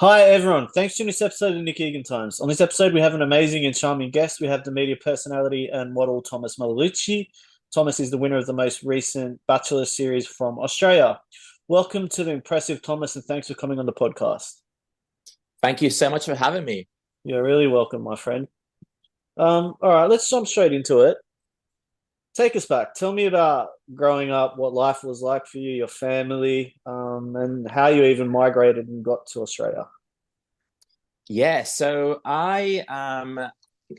Hi, everyone. Thanks for tuning this episode of Nick Egan Times. On this episode, we have an amazing and charming guest. We have the media personality and model Thomas Malucelli. Thomas is the winner of the most recent Bachelor series from Australia. Welcome to the impressive Thomas, and thanks for coming on the podcast. Thank you so much for having me. You're really welcome, my friend. All right, let's jump straight into it. Take us back. Tell me about growing up, what life was like for you, your family, and how you even migrated and got to Australia. Yeah, so I'm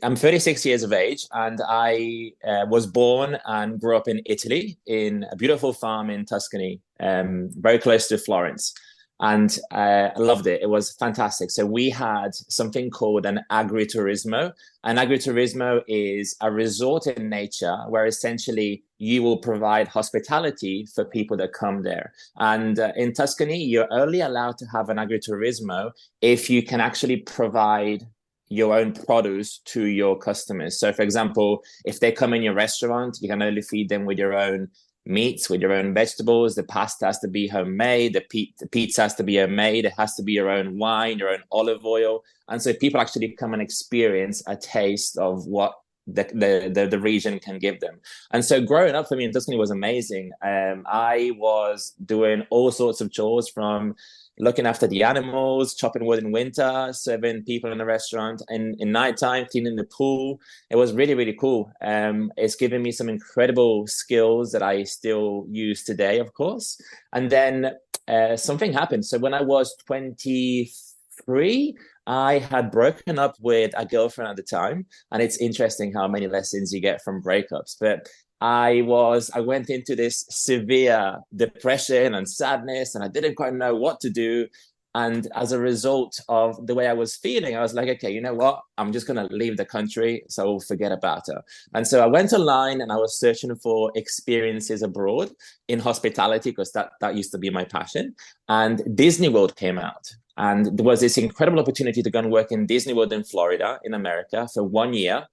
36 years of age, and I was born and grew up in Italy in a beautiful farm in Tuscany, very close to Florence. And I loved it. It was fantastic. So we had something called an agriturismo. An agriturismo is a resort in nature where essentially you will provide hospitality for people that come there. And in Tuscany, you're only allowed to have an agriturismo if you can actually provide your own produce to your customers. So, for example, if they come in your restaurant, you can only feed them with your own meats, with your own vegetables. The pasta has to be homemade. The pizza has to be homemade. It has to be your own wine, your own olive oil. And so people actually come and experience a taste of what the region can give them. And so growing up for me in Tuscany was amazing. I was doing all sorts of chores, from looking after the animals, chopping wood in winter, serving people in the restaurant, and in nighttime, cleaning the pool. It was really, really cool. It's given me some incredible skills that I still use today, of course. And then something happened. So when I was 23, I had broken up with a girlfriend at the time. And it's interesting how many lessons you get from breakups. But I went into this severe depression and sadness, and I didn't quite know what to do. And as a result of the way I was feeling, I was like, okay, you know what? I'm just going to leave the country. So I'll forget about her. And so I went online and I was searching for experiences abroad in hospitality, because that used to be my passion. And Disney World came out. And there was this incredible opportunity to go and work in Disney World in Florida, in America, for 1 year.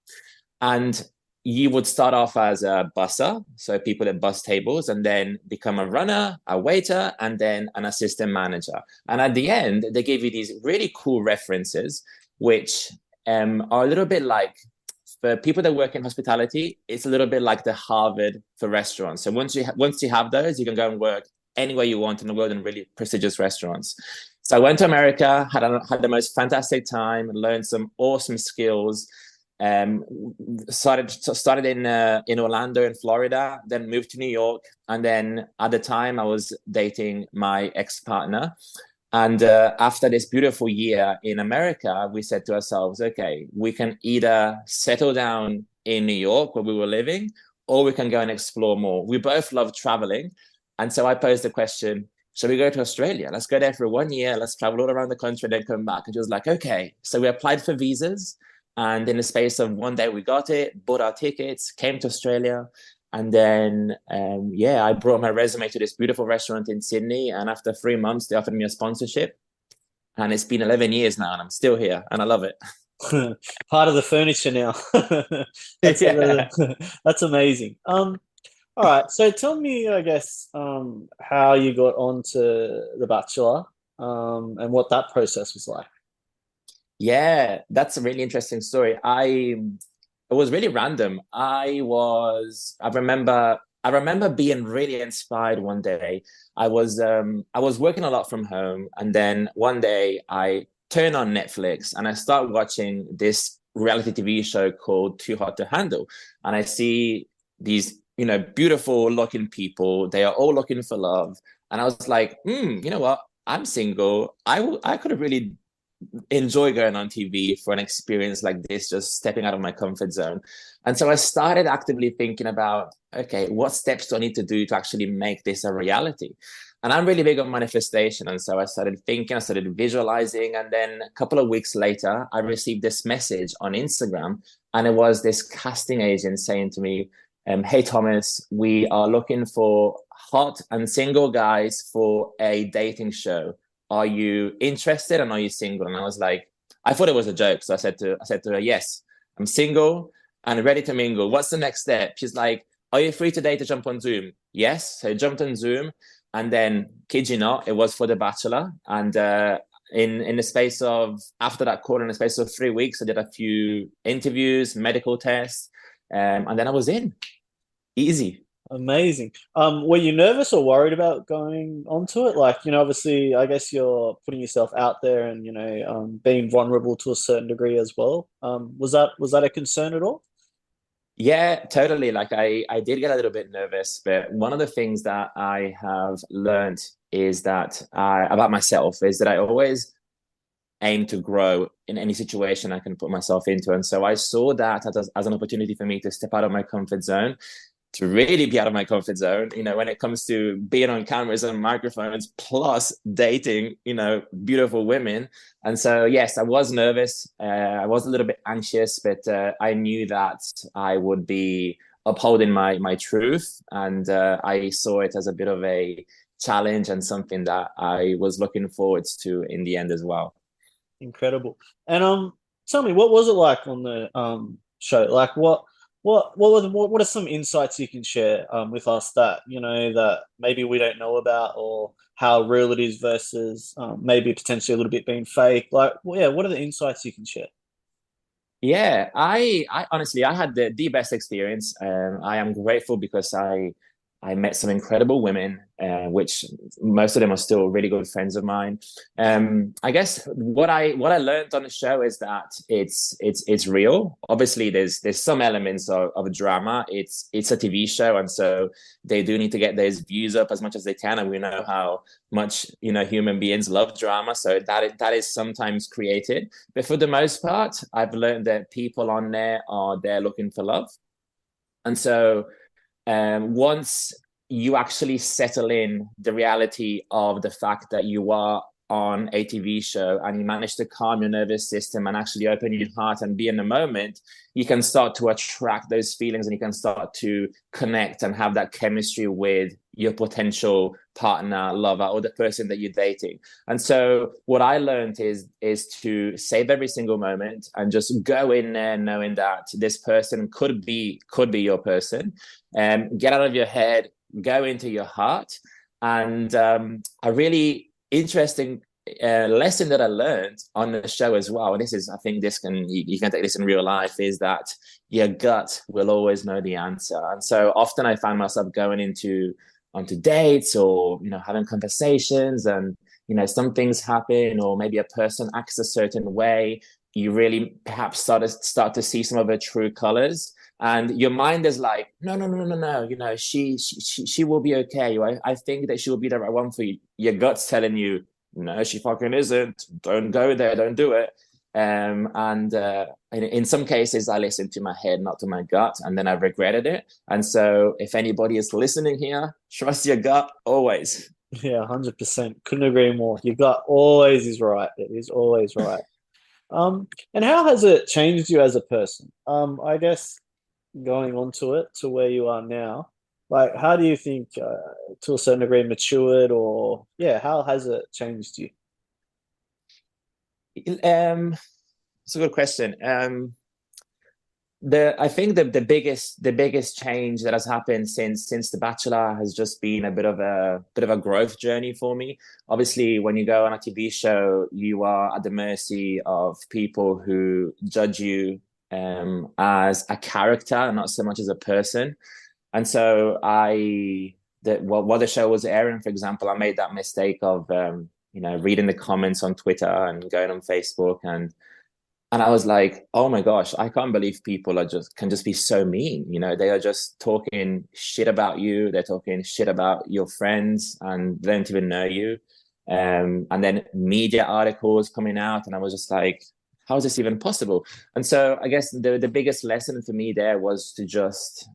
And you would start off as a busser, so people at bus tables, and then become a runner, a waiter, and then an assistant manager. And at the end, they give you these really cool references, which are a little bit like, for people that work in hospitality, it's a little bit like the Harvard for restaurants. So once you have those, you can go and work anywhere you want in the world in really prestigious restaurants. So I went to America, had the most fantastic time, learned some awesome skills. Um, started in Orlando in Florida, then moved to New York, and then at the time I was dating my ex-partner. And after this beautiful year in America, we said to ourselves, okay, we can either settle down in New York where we were living, or we can go and explore more. We both love traveling. And so I posed the question, shall we go to Australia? Let's go there for 1 year. Let's travel all around the country and then come back. And she was like, okay. So we applied for visas. And in the space of 1 day, we got it, bought our tickets, came to Australia. And then, I brought my resume to this beautiful restaurant in Sydney. And after 3 months, they offered me a sponsorship. And it's been 11 years now, and I'm still here, and I love it. Part of the furniture now. That's Yeah. that's amazing. All right. So tell me, I guess, how you got onto The Bachelor, and what that process was like. Yeah, that's a really interesting story. It was really random. I remember being really inspired one day. I was working a lot from home, and then one day I turn on Netflix and I start watching this reality TV show called Too Hot to Handle. And I see these, beautiful looking people. They are all looking for love. And I was like, you know what? I'm single. I could have really enjoy going on TV for an experience like this, just stepping out of my comfort zone. And so I started actively thinking about, okay, what steps do I need to do to actually make this a reality? And I'm really big on manifestation. And so I started thinking, I started visualizing. And then a couple of weeks later, I received this message on Instagram. And it was this casting agent saying to me, hey, Thomas, we are looking for hot and single guys for a dating show. Are you interested and are you single? And I was like, I thought it was a joke. So I said to her, yes, I'm single and ready to mingle. What's the next step? She's like, are you free today to jump on Zoom? Yes. So I jumped on Zoom, and then, kid you not, it was for The Bachelor. And in the space of, after that call, in the space of 3 weeks, I did a few interviews, medical tests, and then I was in. Easy. Amazing. Were you nervous or worried about going onto it? Like, obviously, I guess you're putting yourself out there and, being vulnerable to a certain degree as well. Was that a concern at all? Yeah, totally. Like I did get a little bit nervous, but one of the things that I have learned is that about myself is that I always aim to grow in any situation I can put myself into. And so I saw that as an opportunity for me to step out of my comfort zone, to really be out of my comfort zone, when it comes to being on cameras and microphones, plus dating, beautiful women. And so, yes, I was nervous. I was a little bit anxious, but I knew that I would be upholding my truth. And I saw it as a bit of a challenge and something that I was looking forward to in the end as well. Incredible. And tell me, what was it like on the show? Like, what are some insights you can share with us that that maybe we don't know about, or how real it is versus maybe potentially a little bit being fake? Like, well, yeah, what are the insights you can share? Yeah, I honestly, I had the best experience. I am grateful because I met some incredible women, which most of them are still really good friends of mine. I guess what I learned on the show is that it's real. Obviously, there's some elements of drama. It's a TV show, and so they do need to get those views up as much as they can. And we know how much human beings love drama, so that is sometimes created. But for the most part, I've learned that people on there are there looking for love, and so once you actually settle in the reality of the fact that you are on a TV show and you manage to calm your nervous system and actually open your heart and be in the moment, you can start to attract those feelings and you can start to connect and have that chemistry with your potential partner, lover, or the person that you're dating. And so what I learned is to save every single moment and just go in there knowing that this person could be your person, and get out of your head, go into your heart. And a really interesting lesson that I learned on the show as well, and this is, I think this can, you can take this in real life, is that your gut will always know the answer. And so often I find myself going onto dates or having conversations, and some things happen, or maybe a person acts a certain way. You really perhaps start to see some of her true colors, and your mind is like, no, no, no, no, no, she will be okay. I think that she will be the right one for you. Your gut's telling you, no, she fucking isn't. Don't go there. Don't do it. And in some cases, I listened to my head, not to my gut, and then I regretted it. And so, if anybody is listening here, trust your gut always. Yeah, 100%. Couldn't agree more. Your gut always is right. It is always right. And how has it changed you as a person? I guess going on to it to where you are now, like how do you think to a certain degree matured, or yeah, how has it changed you? It's a good question. I think the biggest change that has happened since The Bachelor has just been a bit of a growth journey for me. Obviously, when you go on a TV show, you are at the mercy of people who judge you as a character, not so much as a person. And so while the show was airing, for example, I made that mistake of reading the comments on Twitter and going on Facebook, and I was like, oh my gosh, I can't believe people can just be so mean. They are just talking shit about you. They're talking shit about your friends and they don't even know you. And then media articles coming out, and I was just like, how is this even possible? And so I guess the biggest lesson for me there was to just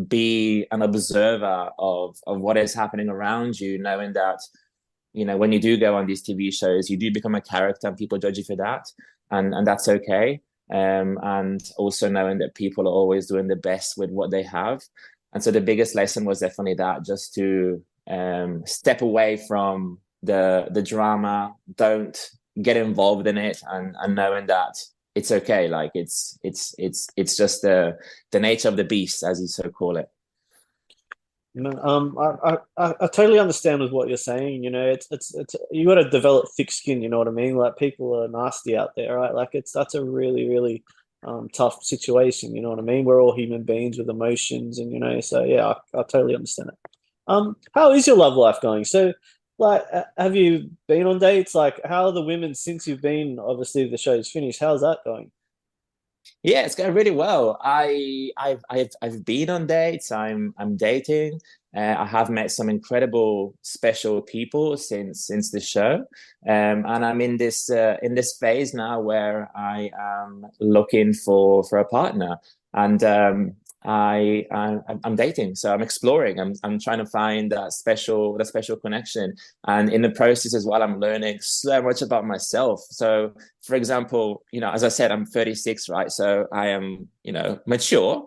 be an observer of what is happening around you, knowing that when you do go on these TV shows, you do become a character and people judge you for that. And that's okay. And also knowing that people are always doing the best with what they have. And so the biggest lesson was definitely that, just to step away from the drama, don't get involved in it, and knowing that it's okay. Like it's just the nature of the beast, as you so call it. No, I totally understand with what you're saying. You know, it's you got to develop thick skin. You know what I mean? Like people are nasty out there, right? Like that's a really tough situation. You know what I mean? We're all human beings with emotions, and you know, so yeah, I totally understand it. How is your love life going? So, like, have you been on dates? Like, how are the women since you've been? Obviously, the show's finished. How's that going? Yeah, it's going really well. I've been on dates. I'm dating. I have met some incredible, special people since the show, and I'm in this phase now where I am looking for a partner, and I'm dating. So I'm exploring. I'm trying to find that special connection, and in the process as well, I'm learning so much about myself. So for example, as I said, I'm 36, right? So I am, mature.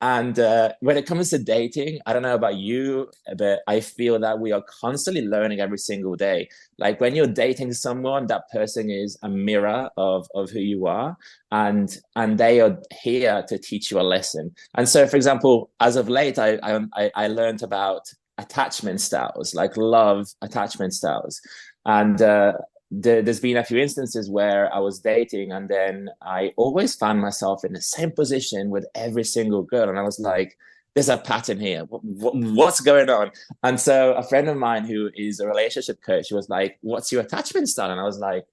And when it comes to dating, I don't know about you, but I feel that we are constantly learning every single day. Like when you're dating someone, that person is a mirror of who you are, and they are here to teach you a lesson. And so, for example, as of late, I learned about attachment styles, like love attachment styles, and there's been a few instances where I was dating and then I always found myself in the same position with every single girl. And I was like, there's a pattern here. What's going on? And so a friend of mine who is a relationship coach, was like, what's your attachment style? And I was like,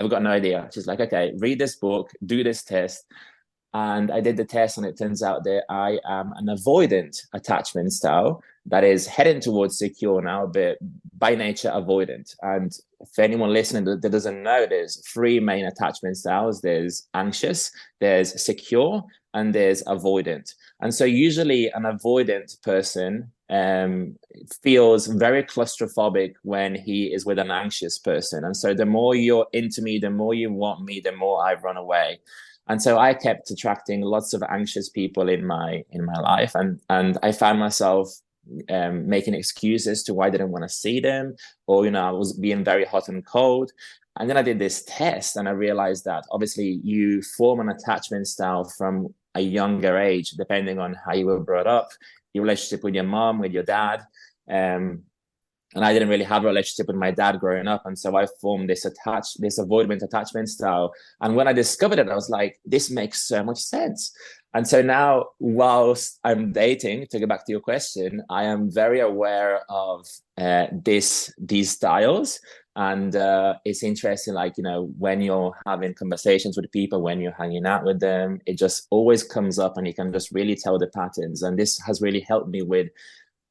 I've got no idea. She's like, okay, read this book, do this test. And I did the test, and it turns out that I am an avoidant attachment style that is heading towards secure now, but by nature avoidant. And for anyone listening that doesn't know, there's three main attachment styles: there's anxious, there's secure, and there's avoidant. And so usually an avoidant person feels very claustrophobic when he is with an anxious person. And so the more you're into me, the more you want me, the more I run away. And so I kept attracting lots of anxious people in my life, and I found myself making excuses to why I didn't want to see them, or I was being very hot and cold. And then I did this test, and I realized that obviously you form an attachment style from a younger age, depending on how you were brought up, your relationship with your mom, with your dad. And I didn't really have a relationship with my dad growing up. And so I formed this avoidant attachment style. And when I discovered it, I was like, this makes so much sense. And so now, whilst I'm dating, to go back to your question, I am very aware of these styles. And it's interesting, like, when you're having conversations with people, when you're hanging out with them, it just always comes up and you can just really tell the patterns. And this has really helped me with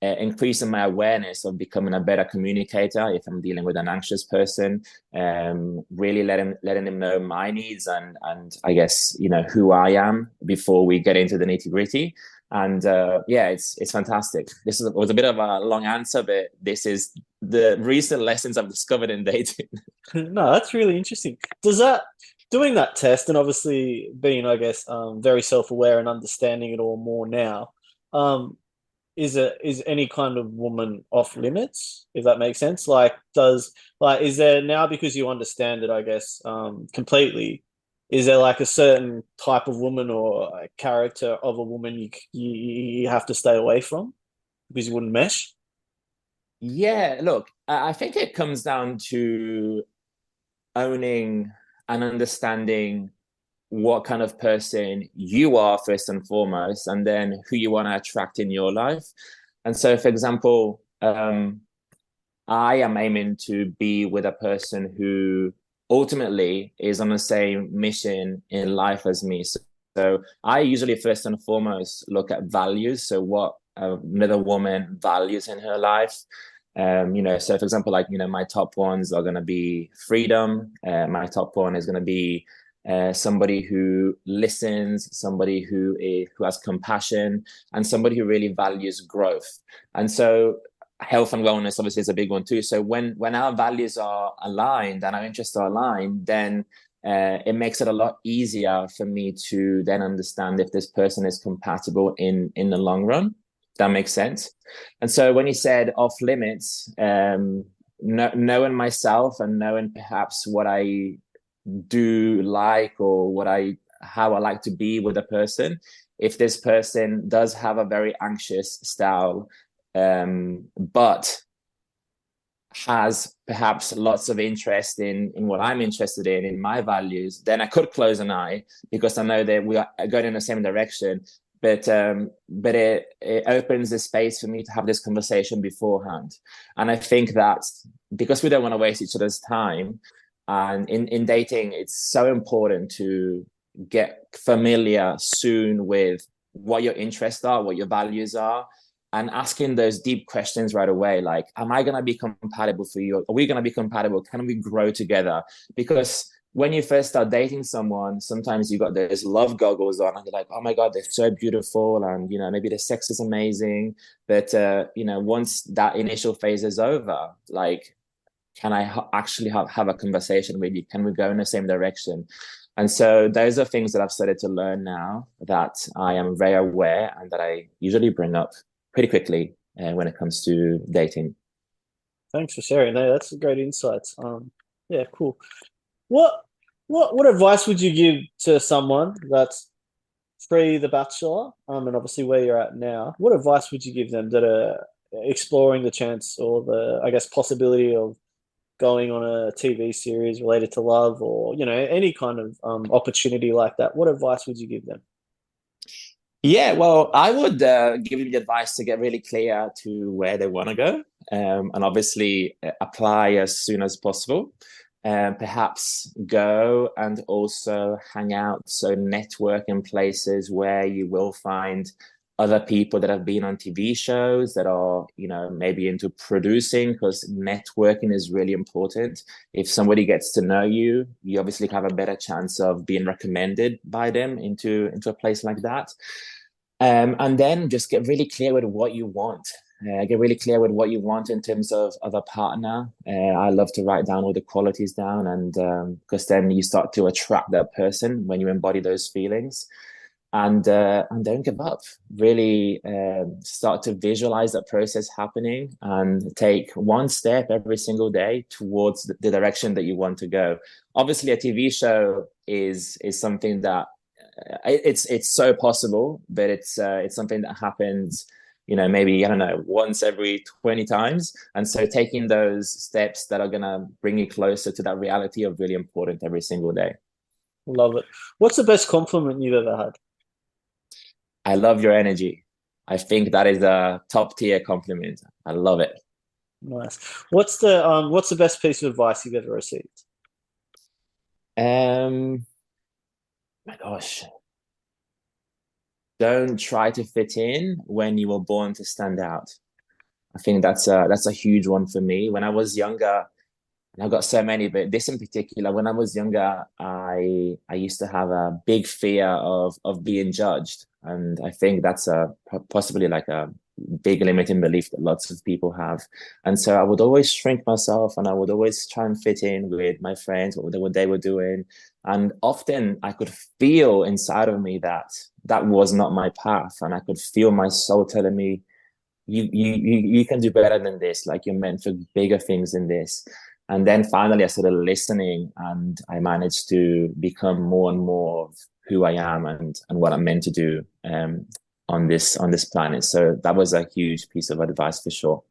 increasing my awareness of becoming a better communicator if I'm dealing with an anxious person, really letting them know my needs and I guess who I am before we get into the nitty-gritty. And yeah, it's fantastic. Was a bit of a long answer, but this is the recent lessons I've discovered in dating. No, that's really interesting. Does that doing that test and obviously being, I guess, very self-aware and understanding it all more now, um, is any kind of woman off limits, if that makes sense? Is there now, because you understand it, I guess, completely, is there like a certain type of woman or a character of a woman you have to stay away from because you wouldn't mesh? Yeah, look, I think it comes down to owning and understanding what kind of person you are first and foremost, and then who you want to attract in your life. And so, for example, I am aiming to be with a person who ultimately is on the same mission in life as me. So I usually first and foremost look at values. So what another woman values in her life. So for example, like, my top ones are going to be freedom. My top one is going to be somebody who listens, somebody who has compassion, and somebody who really values growth. And so health and wellness obviously is a big one too. So when our values are aligned and our interests are aligned, then it makes it a lot easier for me to then understand if this person is compatible in the long run. That makes sense. And so when you said off limits, knowing myself and knowing perhaps what I do like, or how I like to be with a person, if this person does have a very anxious style, but has perhaps lots of interest in what I'm interested in my values, then I could close an eye because I know that we are going in the same direction. But it opens the space for me to have this conversation beforehand. And I think that because we don't want to waste each other's time, and in dating, it's so important to get familiar soon with what your interests are, what your values are, and asking those deep questions right away, like, am I going to be compatible for you? Are we going to be compatible? Can we grow together? Because when you first start dating someone, sometimes you got those love goggles on and you're like, oh my God, they're so beautiful. And, maybe the sex is amazing. But, once that initial phase is over, like, can I actually have a conversation with you? Can we go in the same direction? And so those are things that I've started to learn now that I am very aware and that I usually bring up pretty quickly when it comes to dating. Thanks for sharing. No, that's a great insights. Yeah, cool. What what advice would you give to someone that's pre The Bachelor, and obviously where you're at now? What advice would you give them that are exploring the chance or the, I guess, possibility of going on a TV series related to love, or any kind of opportunity like that? What advice would you give them? Yeah, well, I would give them the advice to get really clear to where they want to go, and obviously apply as soon as possible. Perhaps go and also hang out, so network in places where you will find other people that have been on TV shows that are, maybe into producing, because networking is really important. If somebody gets to know you, you obviously have a better chance of being recommended by them into a place like that. And then just get really clear with what you want. Get really clear with what you want in terms of a partner. I love to write down all the qualities down, and because then you start to attract that person when you embody those feelings. And don't give up. Really start to visualize that process happening and take one step every single day towards the direction that you want to go. Obviously, a TV show is something that it's so possible, but it's something that happens, maybe, I don't know, once every 20 times. And so taking those steps that are going to bring you closer to that reality are really important every single day. Love it. What's the best compliment you've ever had? I love your energy. I think that is a top tier compliment. I love it. Nice. What's the best piece of advice you've ever received? My gosh, don't try to fit in when you were born to stand out. I think that's a huge one for me. When I was younger, and I've got so many, but this in particular, when I was younger, I used to have a big fear of being judged, and I think that's possibly like a big limiting belief that lots of people have. And so I would always shrink myself, and I would always try and fit in with my friends, what they were doing, and often I could feel inside of me that that was not my path, and I could feel my soul telling me, you can do better than this. Like, you're meant for bigger things than this. And then finally I started listening, and I managed to become more and more of who I am and what I'm meant to do on this planet. So that was a huge piece of advice for sure.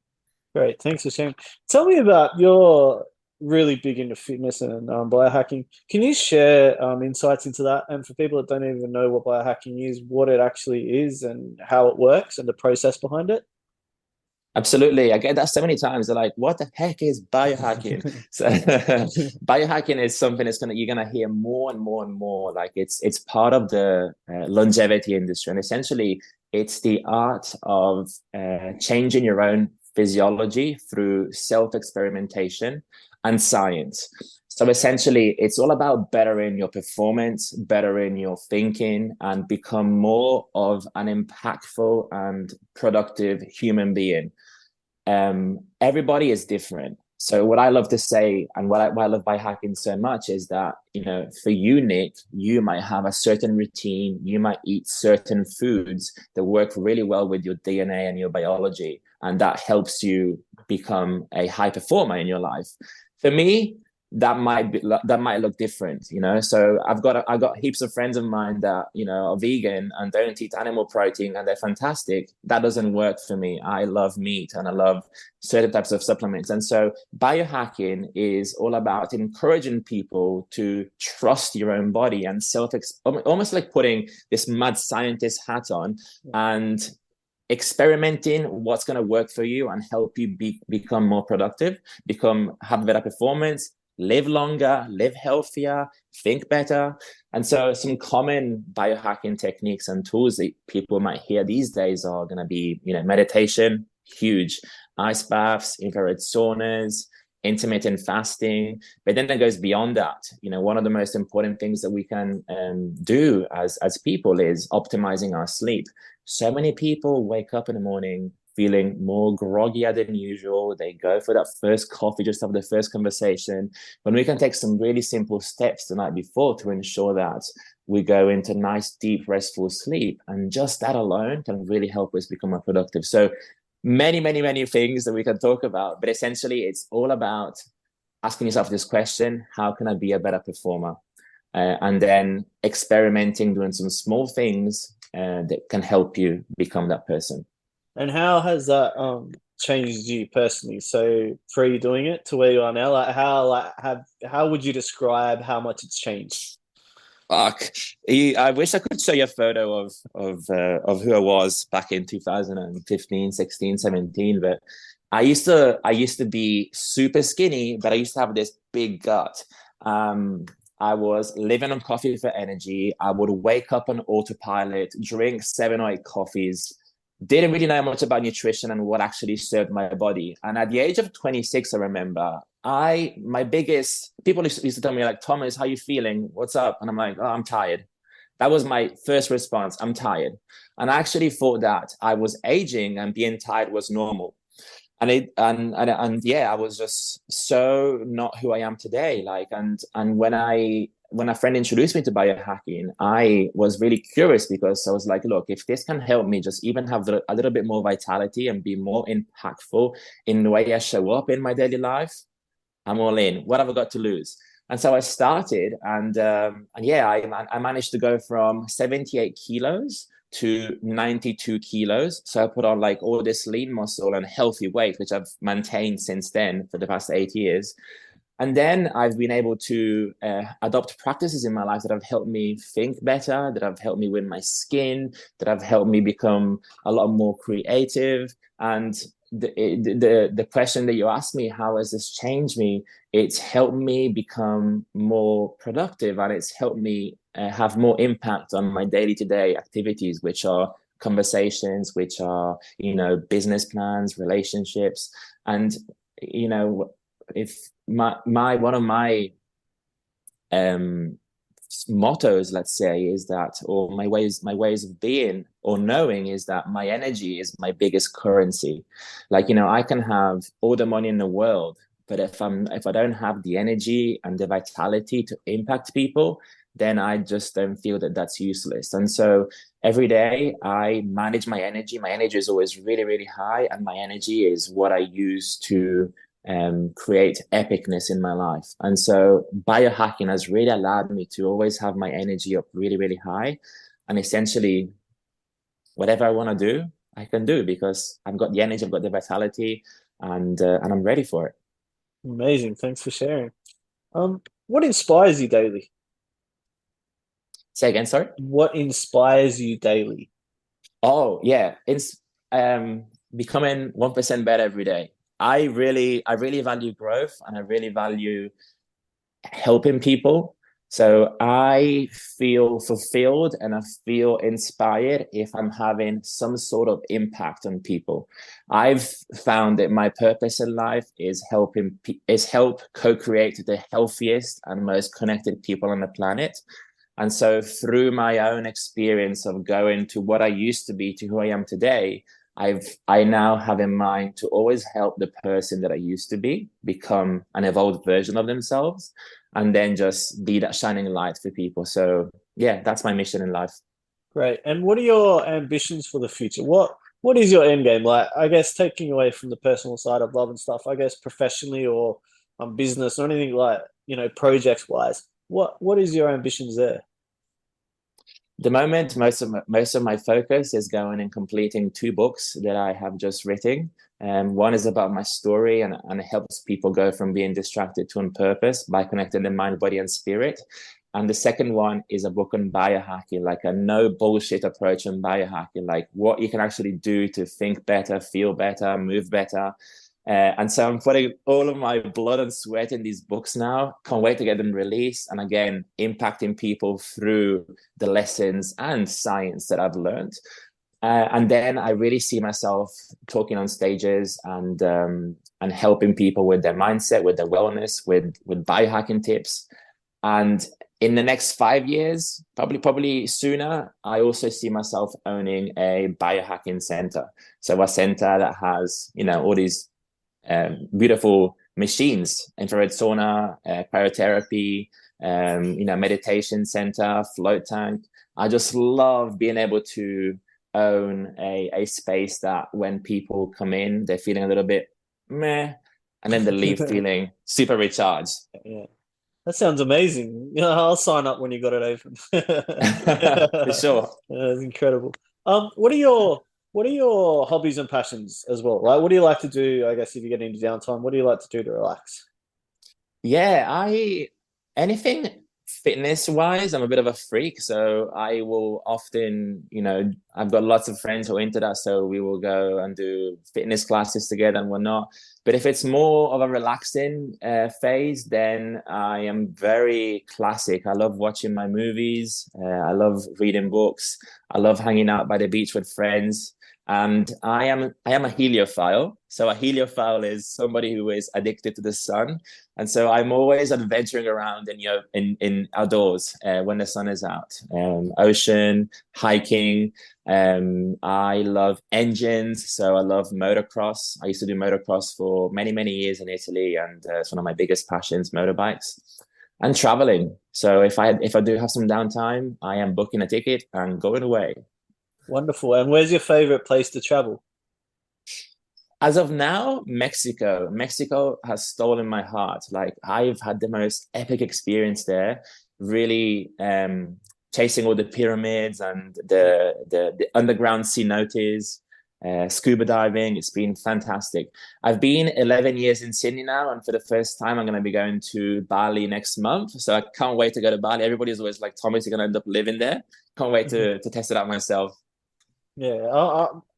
Great, thanks for sharing. Tell me about you're really big into fitness and biohacking. Can you share insights into that? And for people that don't even know what biohacking is, what it actually is and how it works and the process behind it? Absolutely. I get that so many times. They're like, what the heck is biohacking? So biohacking is something you're gonna hear more and more and more. Like, it's part of the longevity industry. And essentially it's the art of changing your own physiology through self-experimentation and science. So essentially, it's all about bettering your performance, bettering your thinking, and become more of an impactful and productive human being. Everybody is different. So what I love to say, and why I love biohacking so much, is that, for you, Nick, you might have a certain routine, you might eat certain foods that work really well with your DNA and your biology, and that helps you become a high performer in your life. For me, that might look different, you know. So I've got heaps of friends of mine that, you know, are vegan and don't eat animal protein, and they're fantastic. That doesn't work for me. I love meat and I love certain types of supplements. And so biohacking is all about encouraging people to trust your own body and almost like putting this mad scientist hat on and experimenting what's going to work for you and help you become more productive, have better performance, live longer, live healthier, think better. And so some common biohacking techniques and tools that people might hear these days are going to be, you know, meditation, huge, ice baths, infrared saunas, intermittent fasting. But then it goes beyond that. You know, one of the most important things that we can do as people is optimizing our sleep. So many people wake up in the morning feeling more groggier than usual. They go for that first coffee, just have the first conversation. When we can take some really simple steps the night before to ensure that we go into nice, deep, restful sleep. And just that alone can really help us become more productive. So many, many, many things that we can talk about, but essentially it's all about asking yourself this question: how can I be a better performer? And then experimenting, doing some small things that can help you become that person. And how has that changed you personally? So pre doing it to where you are now, how would you describe how much it's changed? Fuck. I wish I could show you a photo of who I was back in 2015, 16, 17. But I used to be super skinny, but I used to have this big gut. I was living on coffee for energy. I would wake up on autopilot, drink 7 or 8 coffees, didn't really know much about nutrition and what actually served my body. And at the age of 26, I remember my biggest people used to tell me, like, Thomas, how you feeling? What's up? And I'm like, oh, I'm tired. That was my first response. I'm tired. And I actually thought that I was aging and being tired was normal. And yeah, I was just so not who I am today. Like, and when a friend introduced me to biohacking, I was really curious because I was like, look, if this can help me just even have a little bit more vitality and be more impactful in the way I show up in my daily life, I'm all in. What have I got to lose? And so I started, and yeah, I managed to go from 78 kilos to 92 kilos. So I put on like all this lean muscle and healthy weight, which I've maintained since then for the past 8 years. And then I've been able to adopt practices in my life that have helped me think better, that have helped me with my skin, that have helped me become a lot more creative. And the question that you asked me, how has this changed me? It's helped me become more productive, and it's helped me have more impact on my day-to-day activities, which are conversations, which are, you know, business plans, relationships. And, you know, if my one of my mottos, let's say, is that, or my ways of being or knowing, is that my energy is my biggest currency. Like, you know, I can have all the money in the world, but if I don't have the energy and the vitality to impact people, then I just don't feel that that's useless. And so every day I manage my energy. My energy is always really, really high, and my energy is what I use to create epicness in my life. And so biohacking has really allowed me to always have my energy up really, really high. And essentially, whatever I want to do, I can do, because I've got the energy, I've got the vitality, and I'm ready for it. Amazing. Thanks for sharing. What inspires you daily? Say again, sorry. What inspires you daily? Oh yeah, it's becoming 1% better every day. I really value growth, and I really value helping people. So I feel fulfilled and I feel inspired if I'm having some sort of impact on people. I've found that my purpose in life is help co-create the healthiest and most connected people on the planet. And so through my own experience of going to what I used to be to who I am today, I now have in mind to always help the person that I used to be become an evolved version of themselves, and then just be that shining light for people. So yeah, that's my mission in life. Great. And what are your ambitions for the future? What is your end game? Like, I guess taking away from the personal side of love and stuff, I guess professionally or business or anything like projects wise. What is your ambitions there? The moment, most of my focus is going and completing two books that I have just written. One is about my story and it helps people go from being distracted to on purpose by connecting the mind, body, and spirit. And the second one is a book on biohacking, like a no bullshit approach on biohacking, like what you can actually do to think better, feel better, move better. And so I'm putting all of my blood and sweat in these books now. Can't wait to get them released. And again, impacting people through the lessons and science that I've learned. And then I really see myself talking on stages and helping people with their mindset, with their wellness, with biohacking tips. And in the next 5 years, probably sooner, I also see myself owning a biohacking center. So a center that has, all these beautiful machines, infrared sauna, cryotherapy, meditation center, float tank. I just love being able to own a space that when people come in, they're feeling a little bit meh, and then they leave feeling super recharged. Yeah. That sounds amazing. I'll sign up when you got it open. For sure. That's incredible. What are your hobbies and passions as well? Like, what do you like to do? I guess if you get into downtime, what do you like to do to relax? Yeah, anything fitness wise, I'm a bit of a freak. So I will often, I've got lots of friends who are into that. So we will go and do fitness classes together and whatnot. But if it's more of a relaxing phase, then I am very classic. I love watching my movies. I love reading books. I love hanging out by the beach with friends. And I am a heliophile. So a heliophile is somebody who is addicted to the sun. And so I'm always adventuring around in outdoors when the sun is out. Ocean, hiking. I love engines, so I love motocross. I used to do motocross for many, many years in Italy, and it's one of my biggest passions, motorbikes. And traveling. So if I do have some downtime, I am booking a ticket and going away. Wonderful. And where's your favorite place to travel? As of now, Mexico. Mexico has stolen my heart. Like I've had the most epic experience there. Really chasing all the pyramids and the underground cenotes, scuba diving. It's been fantastic. I've been 11 years in Sydney now, and for the first time, I'm going to be going to Bali next month. So I can't wait to go to Bali. Everybody's always like, Thomas, you're going to end up living there. Can't wait to test it out myself. Yeah,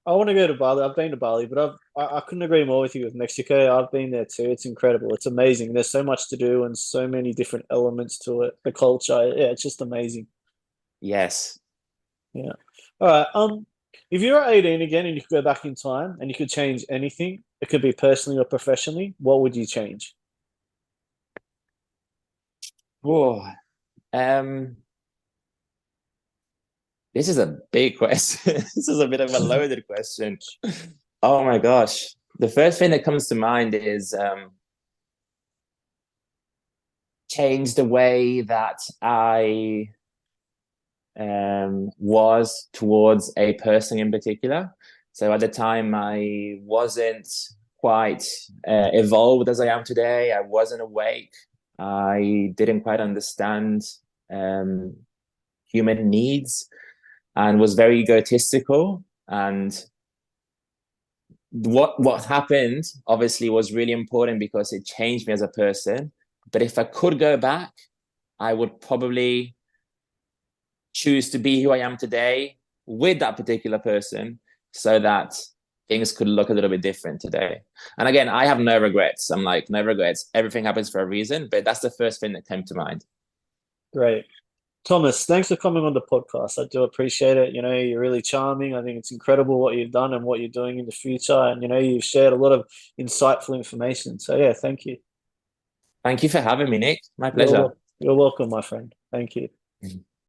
I want to go to Bali. I've been to Bali, but I couldn't agree more with you with Mexico. I've been there too. It's incredible. It's amazing. There's so much to do and so many different elements to it. The culture, yeah, it's just amazing. Yes. Yeah. All right. If you're 18 again and you could go back in time and you could change anything, it could be personally or professionally, what would you change? Whoa. Um, this is a big question. This is a bit of a loaded question. Oh my gosh. The first thing that comes to mind is change the way that I was towards a person in particular. So at the time, I wasn't quite evolved as I am today. I wasn't awake. I didn't quite understand human needs and was very egotistical. And what happened obviously was really important because it changed me as a person. But if I could go back, I would probably choose to be who I am today with that particular person so that things could look a little bit different today. And again, I have no regrets. I'm like, no regrets. Everything happens for a reason, but that's the first thing that came to mind. Great. Thomas, thanks for coming on the podcast. I do appreciate it. You're really charming. I think it's incredible what you've done and what you're doing in the future. And, you've shared a lot of insightful information. So, yeah, thank you. Thank you for having me, Nick. My You're, pleasure. you're welcome, my friend. Thank you.